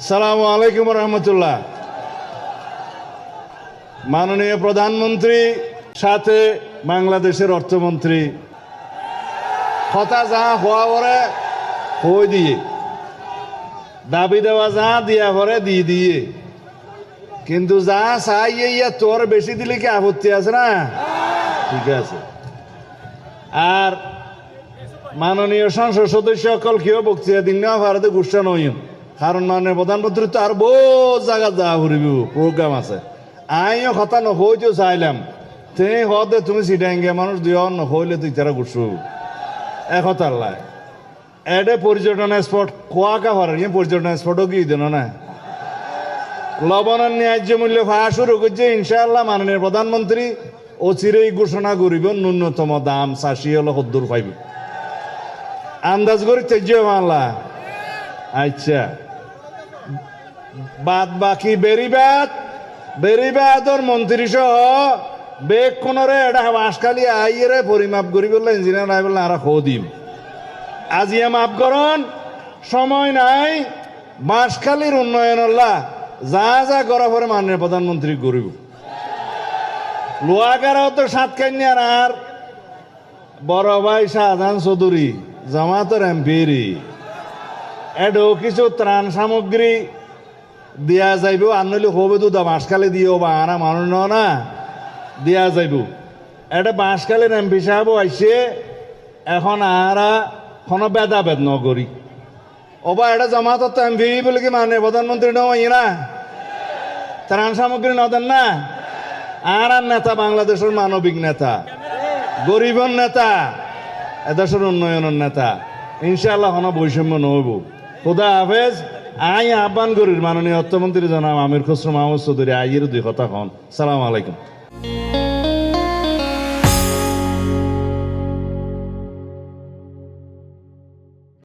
আসসালামু আলাইকুম রহমতুল্লাহ। মাননীয় প্রধানমন্ত্রী সাথে বাংলাদেশের অর্থমন্ত্রী কথা যা হওয়া পরে হয়ে দিয়ে দাবি দেওয়া যা দিয়া পরে দিয়ে কিন্তু যা চাই ইয়া তোর বেশি দিলে কি আপত্তি আছে না? ঠিক আছে। আর মাননীয় সংসদ সদস্য সকল কেউ বক্তৃতা দিন না ভারতে গুসা নই, কারণ মাননীয় প্রধানমন্ত্রী তো আর বহু জায়গা যাওয়া ঘুরিব প্রোগ্রাম আছে। আইও কথা নহইতেও চাইলাম তে হতে তুমি সিটাঙ্গে মানুষ দিও নহইলে তুই তারা গুসু একতার লাই এডে পর্যটন স্পট কোয়াকা হরার পর্যটন স্পটও কি দেন না লবণের ন্যায্য মূল্য পাওয়া শুরু করছে ইনশাআল্লাহ। মাননীয় প্রধানমন্ত্রী অচিরেই ঘোষণা করিব ন্যূনতম দাম ৮০ হলো ৭০ পাইব আন্দাজ করি তেজ মানলা। আচ্ছা, বাদ বাকি বেরিবাদর মন্ত্রী সহ বেগ কোনরে এটা বাঁশখালি আইয়ে পরিমাপ করি বললে ইঞ্জিনিয়ার আই বললে আর দিম আজিয়া মাপ করন সময় নাই। বাঁশখালীর উন্নয়ন যা যা করা পরে মাননীয় প্রধানমন্ত্রী গরিব লোয়াগারাও তো সাতকান্যার আর বড় ভাই শাহজাহান চৌধুরী জামাতের এমপিরি এডো কিছু ত্রাণ সামগ্রী দিয়া যাইব আনলে হবে তো বাঁশখালী দিও বা আনা মানুষ না দিয়া যাইব। এটা বাঁশখালীর এমপি সাহেব আইসে এখন আরা কোনো ভেদাভেদ নগরী ওবা এটা জামাতর তো এমপি বলে কি মানে প্রধানমন্ত্রী নয় না ত্রাণ সামগ্রী নদেন না। আর নেতা বাংলাদেশের মানবিক নেতা, গরিবের নেতা, এদেশের উন্নয়নের নেতা। ইনশাআল্লাহ কোনো বৈষম্য নহব। খুদা হাফেজ। আই আহ্বান করির মাননীয় অর্থমন্ত্রী জনাব আমির খসরু মাহমুদ চৌধুরী আইয়ের ২ কথা হন। সালাম আলাইকুম।